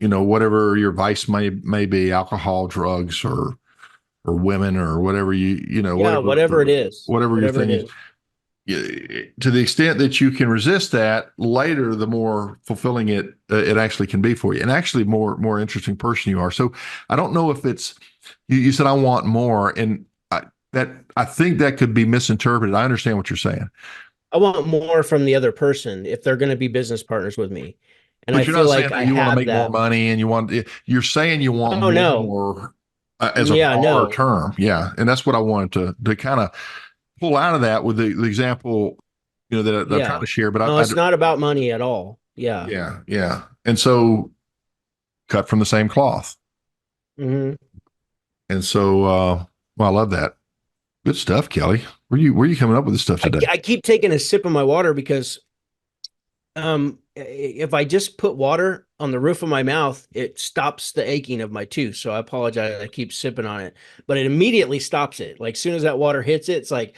whatever your vice may be, alcohol, drugs, or women, or whatever Yeah. Whatever it is. whatever your Whatever it thing is. is. To the extent that you can resist that, later the more fulfilling it actually can be for you, and actually more interesting person you are. So I don't know if it's you said I want more, and I think that could be misinterpreted. I understand what you're saying, I want more from the other person if they're going to be business partners with me. And I but you're feel not saying like I that you want to have make more that. money and you're saying you want Oh, no. more as a Yeah, broader no. term. Yeah, and that's what I wanted to kind of pull out of that with the example that I'm trying Yeah. to share. But No, it's not about money at all. Yeah. yeah, and so cut from the same cloth. Hmm. And so, well, I love that. Good stuff, Kelly. Where you coming up with this stuff I, today? I keep taking a sip of my water because if I just put water on the roof of my mouth, it stops the aching of my tooth. So I apologize. I keep sipping on it, but it immediately stops it. Like soon as that water hits it, it's like,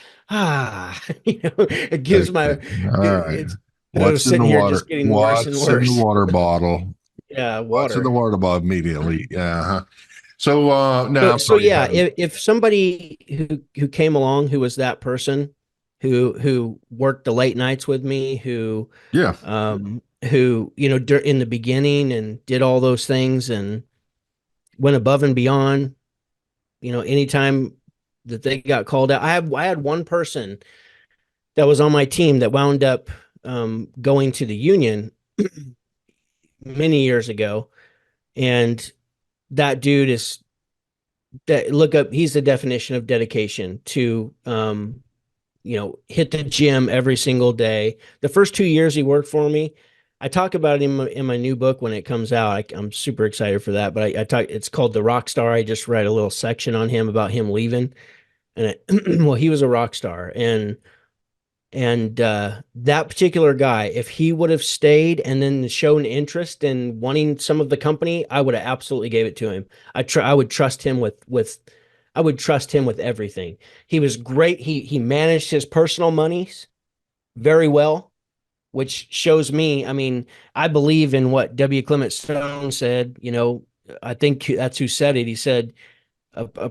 it gives Okay. my, All right. it's, I was What's in the sitting here water? just getting worse and What's in the worse. water bottle? Yeah. What's in the Water. water bottle immediately? Yeah. Uh-huh. So, no, So, I'm so sorry you yeah, had it. if somebody who came along who was that person who worked the late nights with me, Yeah. who in the beginning and did all those things and went above and beyond, anytime that they got called out. I had one person that was on my team that wound up going to the union many years ago, and that dude is that look up he's the definition of dedication to hit the gym every single day. The first 2 years he worked for me, I talk about him in my new book when it comes out. I'm super excited for that. But I talk. It's called The Rock Star. I just read a little section on him about him leaving. and well, he was a rock star, and that particular guy, if he would have stayed and then shown interest in wanting some of the company, I would have absolutely gave it to him. I would trust him with I would trust him with everything. He was great. He managed his personal monies very well, which shows me, I mean, I believe in what W. Clement Stone said, I think that's who said it. He said, uh,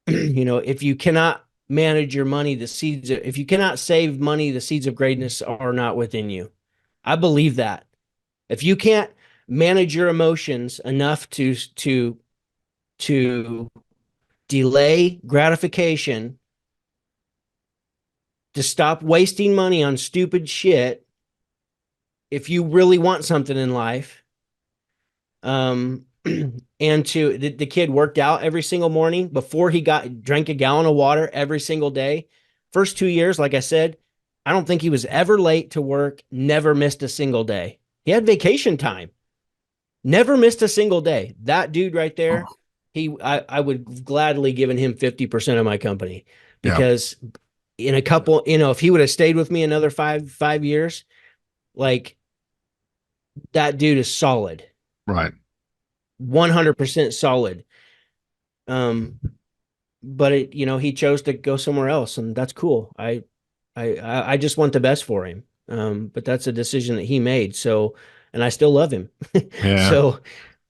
if you cannot manage your money, if you cannot save money, the seeds of greatness are not within you. I believe that. If you can't manage your emotions enough to delay gratification, to stop wasting money on stupid shit, if you really want something in life, and the kid worked out every single morning before he drank a gallon of water every single day. First 2 years, like I said, I don't think he was ever late to work, never missed a single day. He had vacation time, never missed a single day. That dude right there, I would gladly given him 50% of my company, Yeah. because in a couple, if he would have stayed with me another five years, like, that dude is solid. Right. 100% solid. Um, but he chose to go somewhere else, and that's cool. I just want the best for him. But that's a decision that he made. So, and I still love him. Yeah. So,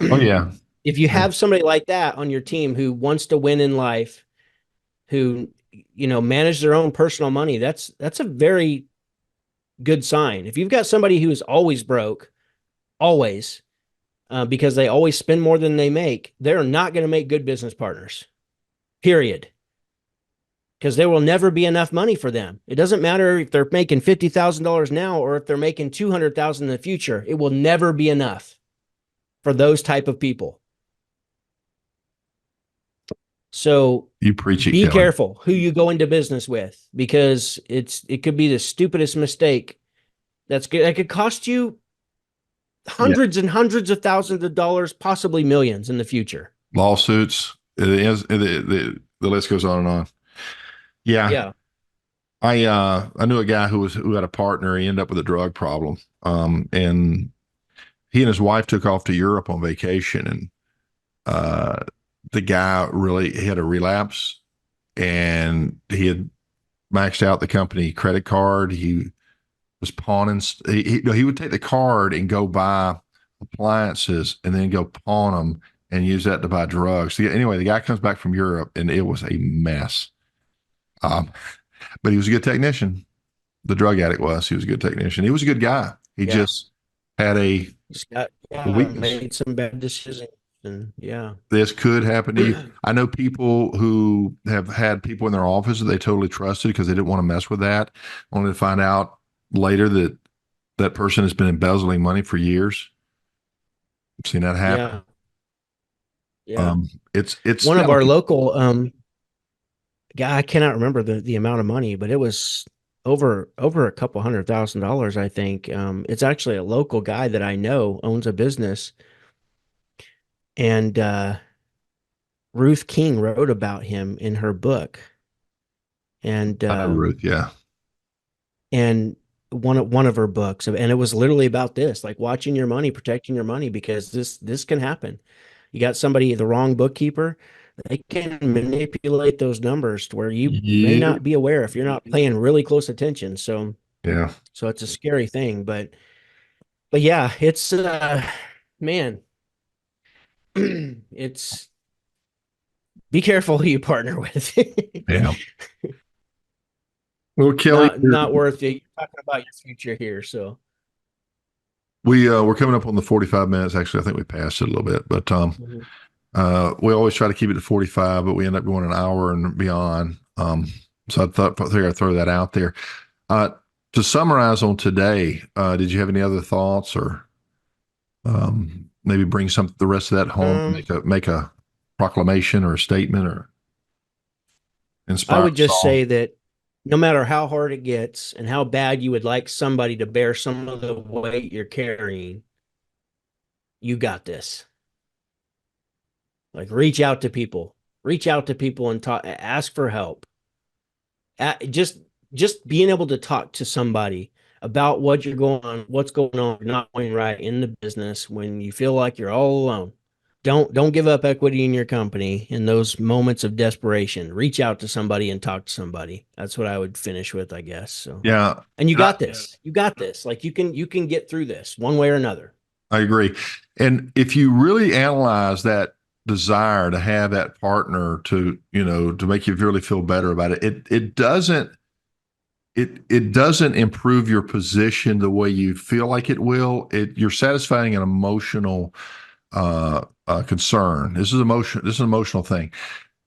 Oh yeah. if you Yeah. have somebody like that on your team who wants to win in life, who manage their own personal money, that's a very good sign. If you've got somebody who is always broke, always, because they always spend more than they make, they're not going to make good business partners. Period. Because there will never be enough money for them. It doesn't matter if they're making $50,000 now or if they're making 200,000 in the future. It will never be enough for those type of people. So You preach it, be Kelly. careful who you go into business with, because it could be the stupidest mistake that could cost you Yeah. hundreds and hundreds of thousands of dollars, possibly millions in the future. Lawsuits. It is. The list goes on and on. Yeah. Yeah. I knew a guy who had a partner. He ended up with a drug problem. And he and his wife took off to Europe on vacation, and the guy really he had a relapse, and he had maxed out the company credit card. He was pawning. He would take the card and go buy appliances, and then go pawn them and use that to buy drugs. So anyway, the guy comes back from Europe, and it was a mess. Um, but he was a good technician. The drug addict was. He was a good technician. He was a good guy. He Yeah. just had a weakness. Made some bad decisions. And yeah. This could happen to you. I know people who have had people in their office that they totally trusted because they didn't want to mess with that, only to find out later that that person has been embezzling money for years. I've seen that happen. Yeah. Yeah. It's One of our local guy, I cannot remember the amount of money, but it was over a couple $100,000, I think. It's actually a local guy that I know owns a business, and Ruth King wrote about him in her book. And I know Ruth, yeah. and one of her books, and it was literally about this, like watching your money, protecting your money, because this can happen. You got somebody, the wrong bookkeeper, they can manipulate those numbers to where you may Yeah. not be aware if you're not paying really close attention. So Yeah. it's a scary thing, but yeah, it's man, it's be careful who you partner with. Yeah. Well, Kelly, Not worth it. You're talking about your future here, so we're coming up on the 45 minutes. Actually, I think we passed it a little bit, but Mhm. we always try to keep it to 45, but we end up going an hour and beyond. So figured I'd throw that out there. Uh, to summarize on today, did you have any other thoughts, or maybe bring the rest of that home, make a proclamation or a statement, or I inspire would us just all? say that no matter how hard it gets and how bad you would like somebody to bear some of the weight you're carrying, you got this. Like, reach out to people and talk, ask for help. Just being able to talk to somebody about what's going on, not going right in the business when you feel like you're all alone. Don't give up equity in your company in those moments of desperation. Reach out to somebody and talk to somebody. That's what I would finish with, I guess. So, Yeah. and you And got this. You got this. Like you can get through this one way or another. I agree. And if you really analyze that desire to have that partner to, to make you really feel better about it, it doesn't improve your position the way you feel like it will. You're satisfying an emotional concern. This is emotion. This is an emotional thing.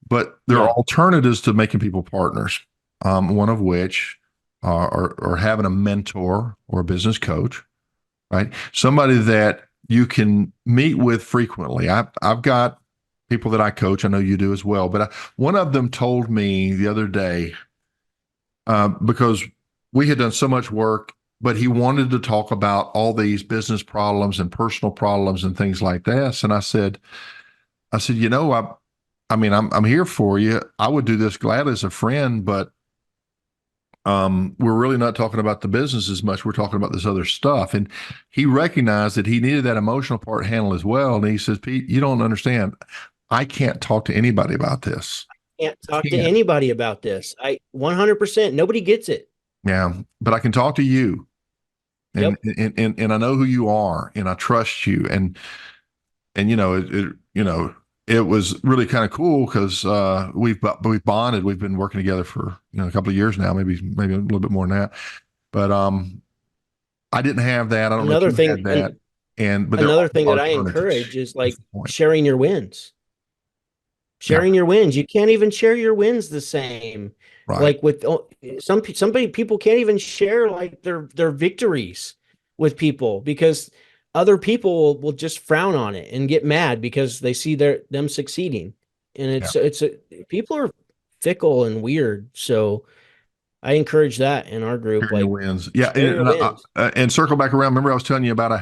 But there are Yeah. alternatives to making people partners. One of which are having a mentor or a business coach, right? Somebody that you can meet with frequently. I've got people that I coach. I know you do as well. But one of them told me the other day, because we had done so much work, but he wanted to talk about all these business problems and personal problems and things like this. And I said, I mean, I'm here for you. I would do this gladly as a friend, but we're really not talking about the business as much. We're talking about this other stuff. And he recognized that he needed that emotional part handled as well. And he says, Pete, you don't understand. I can't talk to anybody about this. Can't talk to Can't. anybody about this. I 100%. Nobody gets it. Yeah. But I can talk to you. And, Yep. and I know who you are and I trust you. And it was really kind of cool because we've bonded. We've been working together for a couple of years now, maybe a little bit more than that. But I didn't have that. I don't know if Another you thing, had and that. But there another are thing that I alternatives. encourage is That's like the point. sharing your wins. Yeah. Sharing your wins. You can't even share your wins the same. Right. Like with somebody people can't even share like their victories with people because other people will just frown on it and get mad because they see them succeeding. And Yeah. people are fickle and weird. So I encourage that in our group. Sharing your Like wins. Yeah. share your wins. And circle back around. Remember, I was telling you about I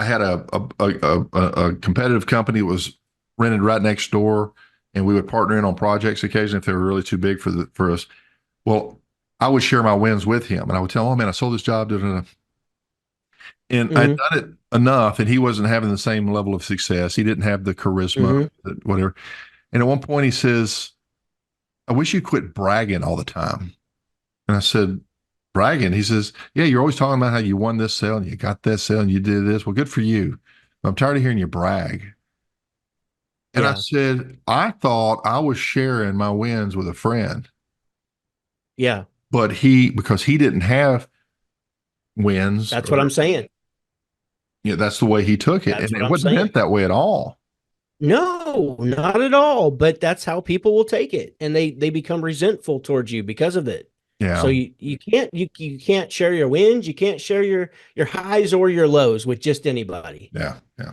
had a competitive company that was rented right next door, and we would partner in on projects occasionally if they were really too big for us. Well, I would share my wins with him, and I would tell him, "Oh man, I sold this job." Da, da, da. And I'd Hmm. done it enough, and he wasn't having the same level of success. He didn't have the charisma, Hmm. whatever. And at one point, he says, "I wish you quit bragging all the time." And I said, "Bragging?" He says, "Yeah, you're always talking about how you won this sale and you got that sale and you did this. Well, good for you. I'm tired of hearing you brag." And I Yeah. said, "I thought I was sharing my wins with a friend, Yeah. but because he didn't have wins, That's what I'm saying. that's the way he took it. That's And what it I'm wasn't saying. meant that way at all." No, not at all. But that's how people will take it, and they become resentful towards you because of it. So Yeah. you can't share your wins. You can't share your highs or your lows with just anybody. Yeah. Yeah.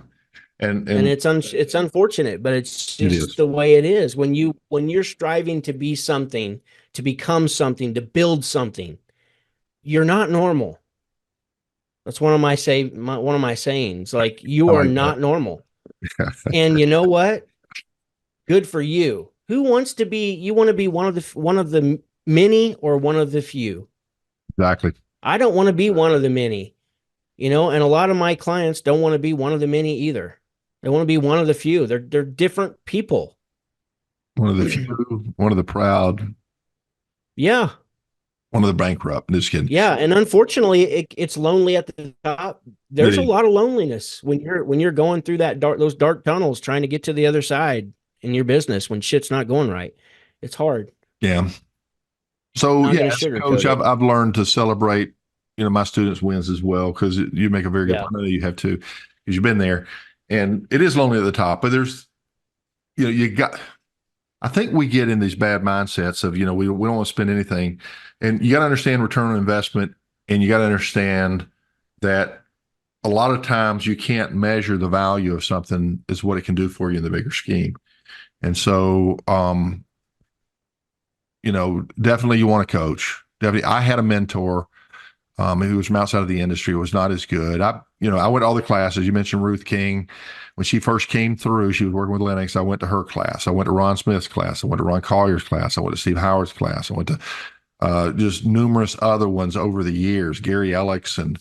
And And and it's unfortunate, but it's it just is. the way it is. When you're striving to be something, to become something, to build something, you're not normal. That's one of my sayings. Like I you are like that. not normal. And you know what? Good for you. Who wants to be? You want to be one of the many or one of the few? Exactly. I don't want to be one of the many, and a lot of my clients don't want to be one of the many either. They want to be one of the few. They're different people. One of the few, one of the proud, Yeah. one of the bankrupt. Just kidding. Yeah, and unfortunately it's lonely at the top. It There's a is. lot of loneliness when you're going through those dark tunnels trying to get to the other side in your business when shit's not going right. It's hard. Yeah. So Not yeah, going to as a coach, sugarcoat I've it. I've learned to celebrate, my students' wins as well because you make a very good Yeah. point. I know you have too, because you've been there, and it is lonely at the top. But there's, you got. I think we get in these bad mindsets of, we don't want to spend anything, and you got to understand return on investment, and you got to understand that a lot of times you can't measure the value of something is what it can do for you in the bigger scheme. And so, definitely you want to coach. Definitely, I had a mentor who was from outside of the industry, was not as good. I went to all the classes. You mentioned Ruth King. When she first came through, she was working with Linux. I went to her class. I went to Ron Smith's class. I went to Ron Collier's class. I went to Steve Howard's class. I went to just numerous other ones over the years, Gary Alex and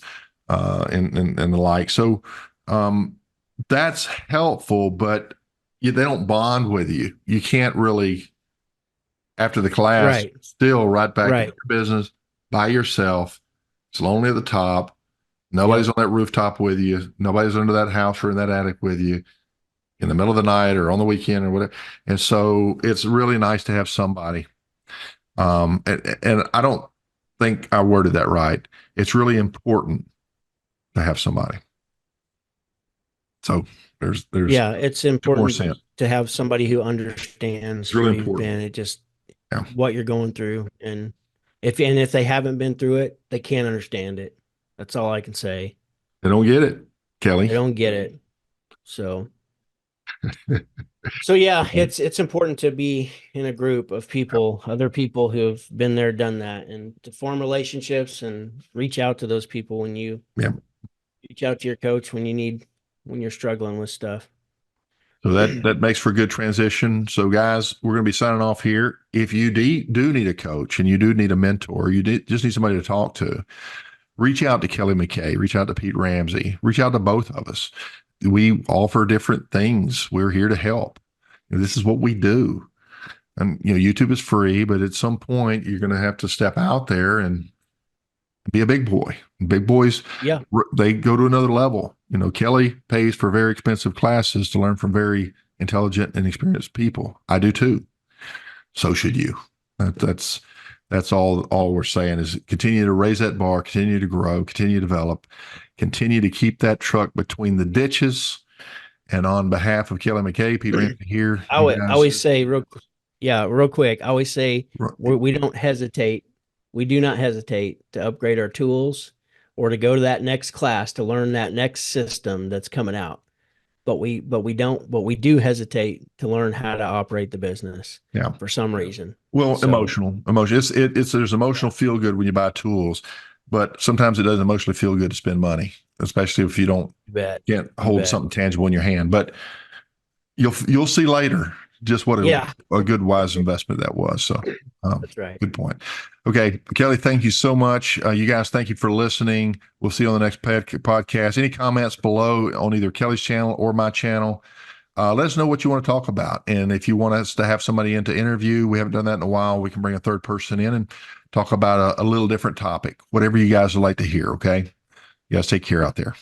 the like. So that's helpful, but they don't bond with you. You can't really, after the class, Right. still right back in Right. your business by yourself. It's lonely at the top. Nobody's Yep. on that rooftop with you. Nobody's under that house or in that attic with you in the middle of the night or on the weekend or whatever. And so it's really nice to have somebody. And I don't think I worded that right. It's really important to have somebody. So there's Yeah, it's more important sense. to have somebody who understands It's really where you've important. been, it just Yeah. what you're going through. And if they haven't been through it, they can't understand it. That's all I can say. They don't get it, Kelly. They don't get it. So yeah, it's important to be in a group of people, other people who've been there, done that, and to form relationships and reach out to those people when you Yeah. reach out to your coach when you're struggling with stuff. So that makes for a good transition. So guys, we're going to be signing off here. If you do need a coach and you do need a mentor, just need somebody to talk to, reach out to Kelly McKay, reach out to Pete Ramsey, reach out to both of us. We offer different things. We're here to help. This is what we do. And YouTube is free, but at some point you're going to have to step out there and be a big boy. Big boys, Yeah. they go to another level. Kelly pays for very expensive classes to learn from very intelligent and experienced people. I do too. So should you. That's all we're saying is continue to raise that bar, continue to grow, continue to develop, continue to keep that truck between the ditches. And on behalf of Kelly McKay, Pete Ramsey here, I you would guys, always say real quick. I always say we don't hesitate. We do not hesitate to upgrade our tools or to go to that next class to learn that next system that's coming out. But we do hesitate to learn how to operate the business yeah. for some reason. Well, So emotion. It's there's emotional feel good when you buy tools, but sometimes it doesn't emotionally feel good to spend money, especially if you you bet. can't You hold bet. something tangible in your hand. But you'll see later just what Yeah, a good wise investment that was. So, that's right. good point. Okay, Kelly, thank you so much. You guys, thank you for listening. We'll see you on the next podcast. Any comments below on either Kelly's channel or my channel? Let us know what you want to talk about. And if you want us to have somebody in to interview, we haven't done that in a while. We can bring a third person in and talk about a little different topic, whatever you guys would like to hear. Okay. You guys take care out there.